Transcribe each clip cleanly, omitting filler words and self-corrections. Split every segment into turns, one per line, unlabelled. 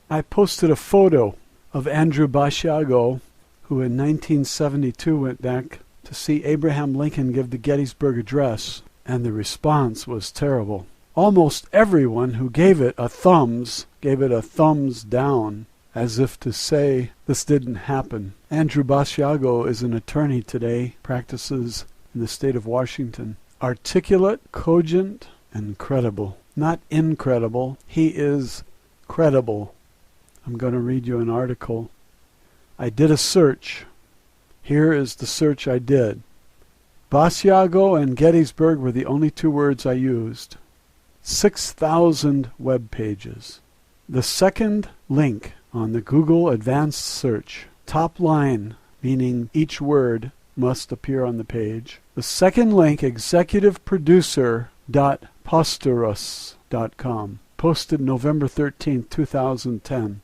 I posted a photo of Andrew Basiago, who in 1972 went back to see Abraham Lincoln give the Gettysburg Address, and the response was terrible. Almost everyone who gave it a thumbs down, as if to say this didn't happen. Andrew Basiago is an attorney today, practices in the state of Washington. Articulate, cogent, and credible. Not incredible. He is credible. I'm going to read you an article. I did a search. Here is the search I did. Basiago and Gettysburg were the only two words I used. 6,000 web pages. The second link on the Google Advanced Search, top line, meaning each word must appear on the page. The second link, executiveproducer.posterous.com, posted November 13, 2010.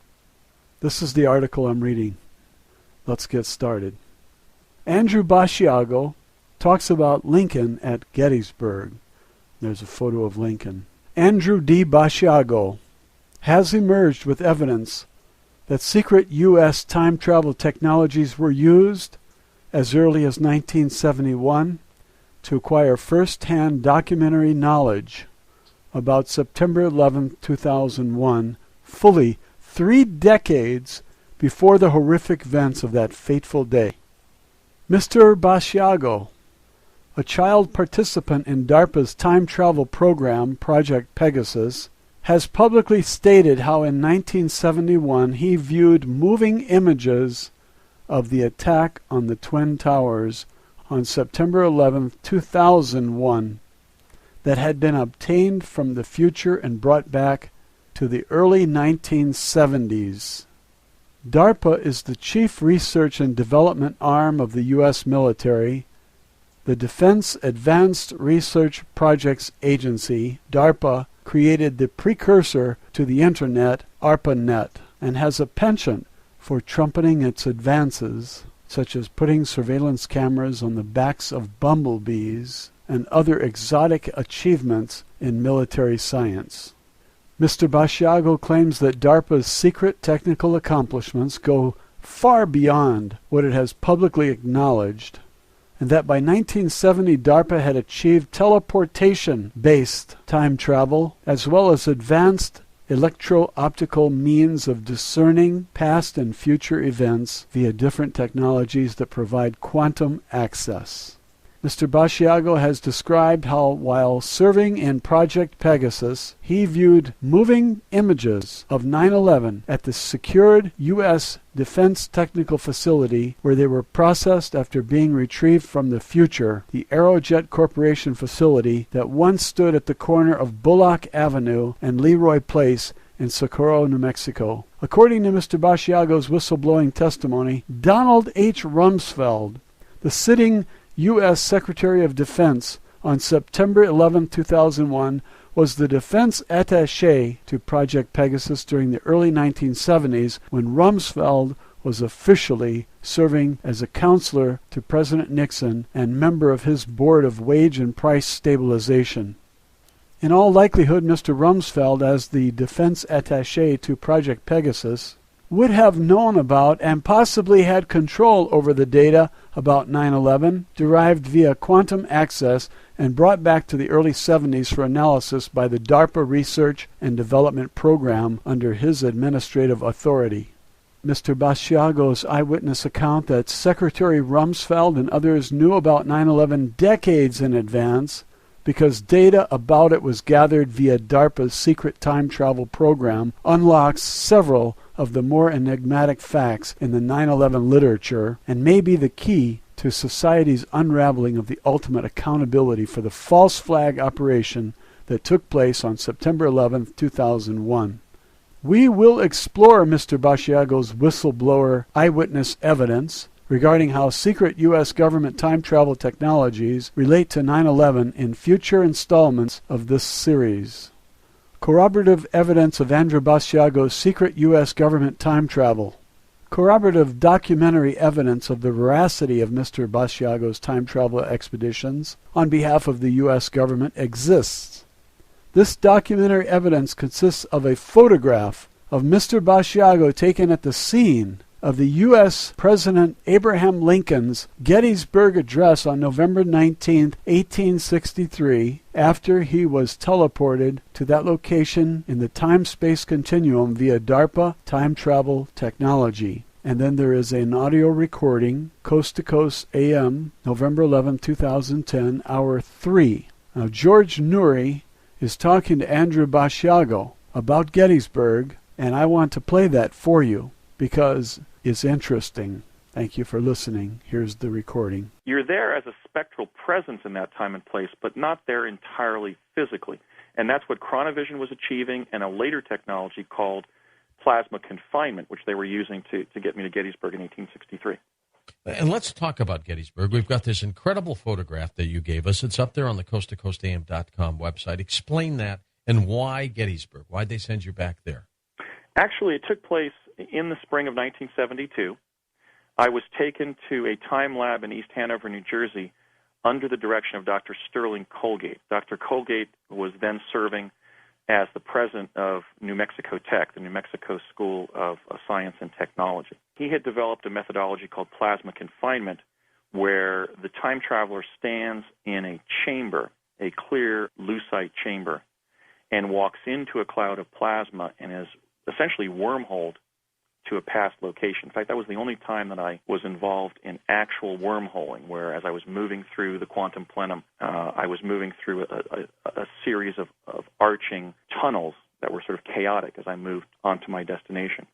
This is the article I'm reading. Let's get started. Andrew Basiago talks about Lincoln at Gettysburg. There's a photo of Lincoln. Andrew D. Basiago has emerged with evidence that secret U.S. time travel technologies were used as early as 1971 to acquire first-hand documentary knowledge about September 11, 2001, fully 3 decades before the horrific events of that fateful day. Mr. Basiago, a child participant in DARPA's time travel program, Project Pegasus, has publicly stated how in 1971 he viewed moving images of the attack on the Twin Towers on September 11, 2001 that had been obtained from the future and brought back to the early 1970s. DARPA is the chief research and development arm of the U.S. military. The Defense Advanced Research Projects Agency, DARPA, created the precursor to the Internet, ARPANET, and has a penchant for trumpeting its advances, such as putting surveillance cameras on the backs of bumblebees and other exotic achievements in military science. Mr. Basiago claims that DARPA's secret technical accomplishments go far beyond what it has publicly acknowledged, and that by 1970 DARPA had achieved teleportation-based time travel as well as advanced electro-optical means of discerning past and future events via different technologies that provide quantum access. Mr. Basiago has described how, while serving in Project Pegasus, he viewed moving images of 9/11 at the secured U.S. Defense Technical Facility where they were processed after being retrieved from the future, the Aerojet Corporation facility that once stood at the corner of Bullock Avenue and Leroy Place in Socorro, New Mexico. According to Mr. Basiago's whistleblowing testimony, Donald H. Rumsfeld, the sitting U.S. Secretary of Defense on September 11, 2001, was the defense attaché to Project Pegasus during the early 1970s when Rumsfeld was officially serving as a counselor to President Nixon and member of his board of wage and price stabilization. In all likelihood, Mr. Rumsfeld, as the defense attaché to Project Pegasus, would have known about and possibly had control over the data about 9/11 derived via quantum access and brought back to the early 70s for analysis by the DARPA Research and Development Program under his administrative authority. Mr. Basiago's eyewitness account that Secretary Rumsfeld and others knew about 9/11 decades in advance because data about it was gathered via DARPA's secret time travel program unlocks several of the more enigmatic facts in the 9/11 literature and may be the key to society's unraveling of the ultimate accountability for the false flag operation that took place on September 11, 2001. We will explore Mr. Basiago's whistleblower eyewitness evidence regarding how secret U.S. government time travel technologies relate to 9/11 in future installments of this series. Corroborative evidence of Andrew Basiago's secret U.S. government time travel. Corroborative documentary evidence of the veracity of Mr. Basiago's time travel expeditions on behalf of the U.S. government exists. This documentary evidence consists of a photograph of Mr. Basiago taken at the scene of the U.S. President Abraham Lincoln's Gettysburg Address on November 19, 1863, after he was teleported to that location in the time-space continuum via DARPA time travel technology. And then there is an audio recording, Coast to Coast AM, November 11, 2010, Hour 3. Now, George Noory is talking to Andrew Basiago about Gettysburg, and I want to play that for you because it's interesting. Thank you for listening. Here's the recording.
You're there as a spectral presence in that time and place, but not there entirely physically. And that's what Chronovision was achieving, and a later technology called plasma confinement, which they were using to get me to Gettysburg in 1863.
And let's talk about Gettysburg. We've got this incredible photograph that you gave us. It's up there on the coasttocoastam.com website. Explain that and why Gettysburg. Why'd they send you back there?
Actually, it took place in the spring of 1972. I was taken to a time lab in East Hanover, New Jersey, under the direction of Dr. Sterling Colgate. Dr. Colgate was then serving as the president of New Mexico Tech, the New Mexico School of Science and Technology. He had developed a methodology called plasma confinement, where the time traveler stands in a chamber, a clear lucite chamber, and walks into a cloud of plasma and is essentially wormholed to a past location. In fact, that was the only time that I was involved in actual wormholing, where as I was moving through the quantum plenum, I was moving through a series of arching tunnels that were sort of chaotic as I moved onto my destination.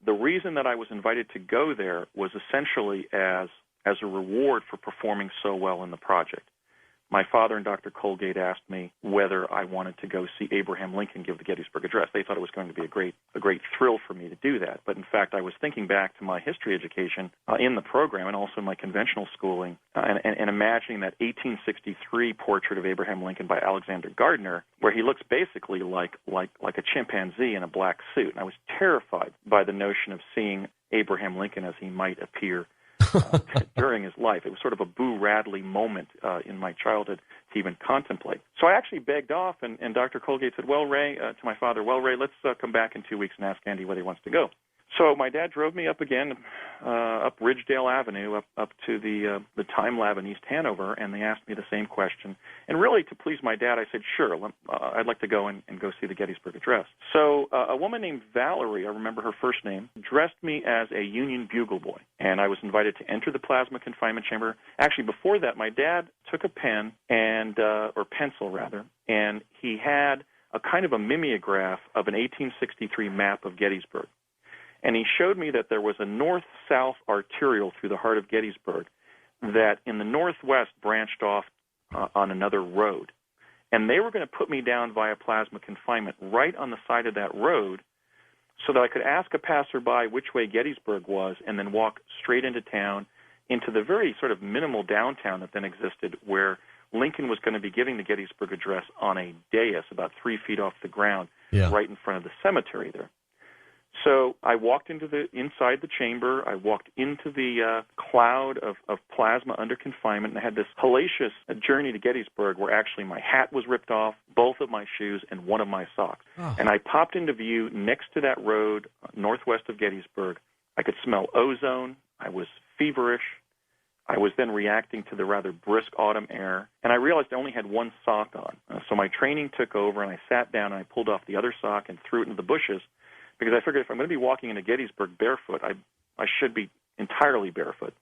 The reason that I was invited to go there was essentially as a reward for performing so well in the project. My father and Dr. Colgate asked me whether I wanted to go see Abraham Lincoln give the Gettysburg Address. They thought it was going to be a great thrill for me to do that. But in fact, I was thinking back to my history education in the program and also my conventional schooling and imagining that 1863 portrait of Abraham Lincoln by Alexander Gardner, where he looks basically like a chimpanzee in a black suit. And I was terrified by the notion of seeing Abraham Lincoln as he might appear during his life. It was sort of a Boo Radley moment in my childhood to even contemplate. So I actually begged off, and Dr. Colgate said, well, Ray, to my father, well, Ray, let's come back in 2 weeks and ask Andy whether he wants to go. So my dad drove me up again, up Ridgedale Avenue, up to the time lab in East Hanover, and they asked me the same question. And really, to please my dad, I said, sure, I'd like to go and go see the Gettysburg Address. So a woman named Valerie, I remember her first name, dressed me as a Union bugle boy, and I was invited to enter the plasma confinement chamber. Actually, before that, my dad took a pen or pencil rather, and he had a kind of a mimeograph of an 1863 map of Gettysburg. And he showed me that there was a north-south arterial through the heart of Gettysburg that in the northwest branched off on another road. And they were going to put me down via plasma confinement right on the side of that road so that I could ask a passerby which way Gettysburg was and then walk straight into town, into the very sort of minimal downtown that then existed, where Lincoln was going to be giving the Gettysburg Address on a dais about 3 feet off the ground, right in front of the cemetery there. So I walked inside the chamber. I walked into the cloud of plasma under confinement, and I had this hellacious journey to Gettysburg where actually my hat was ripped off, both of my shoes, and one of my socks. Oh. And I popped into view next to that road northwest of Gettysburg. I could smell ozone. I was feverish. I was then reacting to the rather brisk autumn air, and I realized I only had one sock on. So my training took over, and I sat down, and I pulled off the other sock and threw it into the bushes, because I figured if I'm going to be walking into Gettysburg barefoot, I should be entirely barefoot.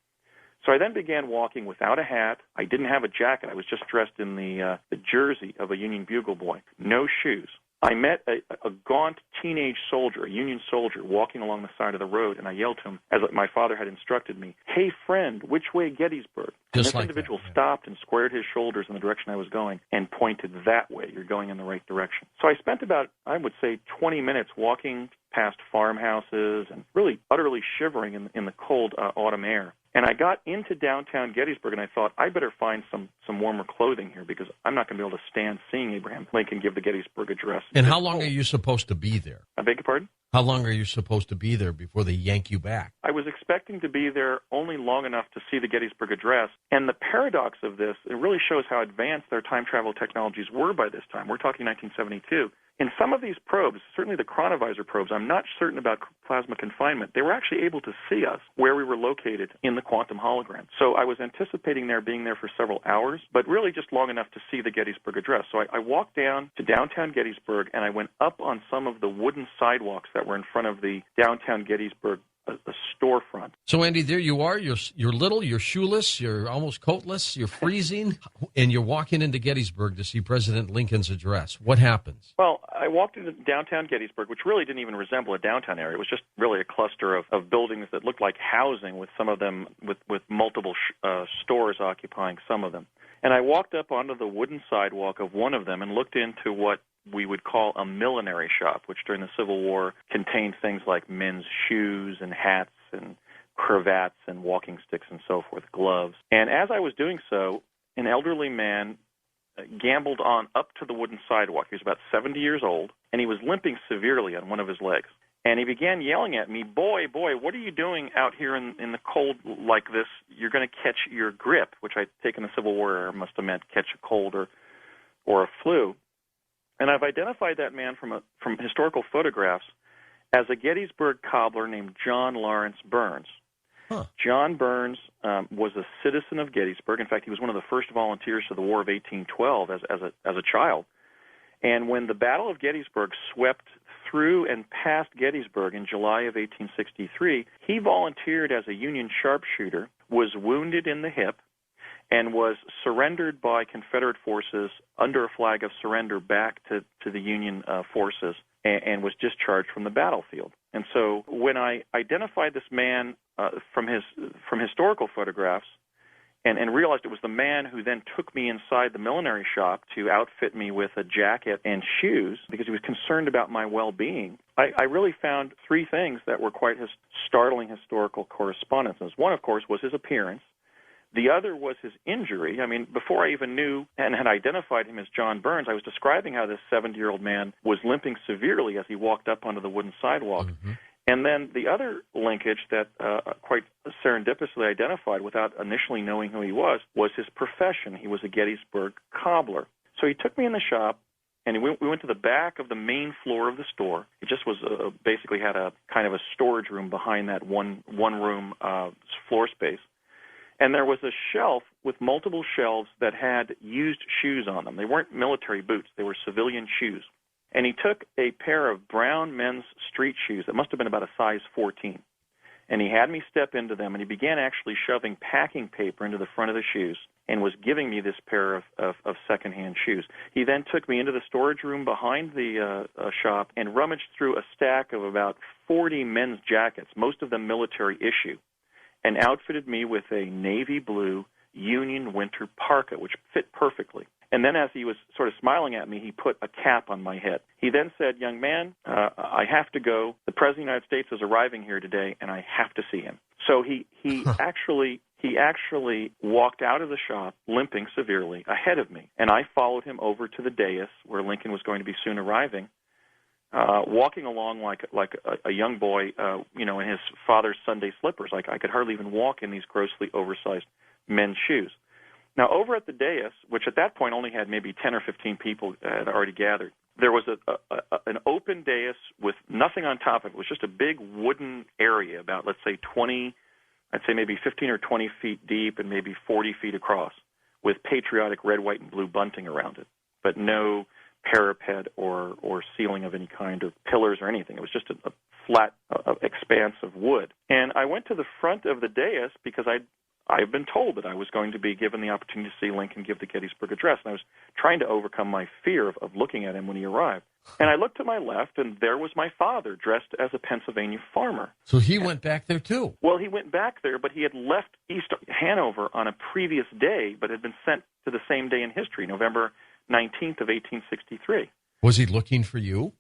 So I then began walking without a hat. I didn't have a jacket. I was just dressed in the jersey of a Union bugle boy, no shoes. I met a gaunt teenage soldier, a Union soldier, walking along the side of the road, and I yelled to him, as my father had instructed me, "Hey, friend, which way Gettysburg?" And this individual stopped and squared his shoulders in the direction I was going and pointed that way. You're going in the right direction. So I spent about, I would say, 20 minutes walking past farmhouses and really utterly shivering in the cold autumn air. And I got into downtown Gettysburg, and I thought, I better find some warmer clothing here because I'm not going to be able to stand seeing Abraham Lincoln give the Gettysburg Address.
And how long are you supposed to be there?
I beg your pardon?
How long are you supposed to be there before they yank you back?
I was expecting to be there only long enough to see the Gettysburg Address. And the paradox of this, it really shows how advanced their time travel technologies were by this time. We're talking 1972. in some of these probes, certainly the chronovisor probes, I'm not certain about plasma confinement. They were actually able to see us where we were located in the quantum hologram. So I was anticipating being there for several hours, but really just long enough to see the Gettysburg Address. So I walked down to downtown Gettysburg, and I went up on some of the wooden sidewalks that were in front of the downtown Gettysburg a storefront.
So, Andy, there you are. You're little, you're shoeless, you're almost coatless, you're freezing, and you're walking into Gettysburg to see President Lincoln's address. What happens?
Well, I walked into downtown Gettysburg, which really didn't even resemble a downtown area. It was just really a cluster of buildings that looked like housing, with some of them with multiple stores occupying some of them. And I walked up onto the wooden sidewalk of one of them and looked into what we would call a millinery shop, which during the Civil War contained things like men's shoes and hats and cravats and walking sticks and so forth, gloves. And as I was doing so, an elderly man gambled on up to the wooden sidewalk. He was about 70 years old, and he was limping severely on one of his legs. And he began yelling at me, boy, what are you doing out here in the cold like this? You're going to catch your grip, which I'd taken the Civil War must have meant catch a cold or a flu. And I've identified that man from historical photographs as a Gettysburg cobbler named John Lawrence Burns.
Huh.
John Burns was a citizen of Gettysburg. In fact, he was one of the first volunteers to the War of 1812 as a child. And when the Battle of Gettysburg swept through and past Gettysburg in July of 1863, he volunteered as a Union sharpshooter, was wounded in the hip, and was surrendered by Confederate forces under a flag of surrender back to the Union forces, and was discharged from the battlefield. And so when I identified this man from historical photographs and realized it was the man who then took me inside the millinery shop to outfit me with a jacket and shoes because he was concerned about my well-being, I really found three things that were quite startling historical correspondences. One, of course, was his appearance. The other was his injury. I mean, before I even knew and had identified him as John Burns, I was describing how this 70-year-old man was limping severely as he walked up onto the wooden sidewalk. Mm-hmm. And then the other linkage that quite serendipitously identified without initially knowing who he was his profession. He was a Gettysburg cobbler. So he took me in the shop, and we went to the back of the main floor of the store. It just was basically had a kind of a storage room behind that one-room floor space. And there was a shelf with multiple shelves that had used shoes on them. They weren't military boots. They were civilian shoes. And he took a pair of brown men's street shoes that must have been about a size 14. And he had me step into them, and he began actually shoving packing paper into the front of the shoes and was giving me this pair of secondhand shoes. He then took me into the storage room behind the shop and rummaged through a stack of about 40 men's jackets, most of them military issue, and outfitted me with a navy blue Union winter parka, which fit perfectly. And then as he was sort of smiling at me, he put a cap on my head. He then said, young man, I have to go. The President of the United States is arriving here today, and I have to see him. So he actually walked out of the shop, limping severely, ahead of me. And I followed him over to the dais where Lincoln was going to be soon arriving, walking along like a young boy, in his father's Sunday slippers. Like I could hardly even walk in these grossly oversized men's shoes. Now, over at the dais, which at that point only had maybe 10 or 15 people had already gathered, there was an open dais with nothing on top of it. It was just a big wooden area about, let's say, 20, I'd say maybe 15 or 20 feet deep and maybe 40 feet across, with patriotic red, white, and blue bunting around it, but no parapet or ceiling of any kind or pillars or anything. It was just a flat expanse of wood. And I went to the front of the dais because I've been told that I was going to be given the opportunity to see Lincoln give the Gettysburg Address, and I was trying to overcome my fear of looking at him when he arrived. And I looked to my left, and there was my father, dressed as a Pennsylvania farmer.
So he went back there, too?
Well, he went back there, but he had left East Hanover on a previous day, but had been sent to the same day in history, November 19th of 1863.
Was he looking for you?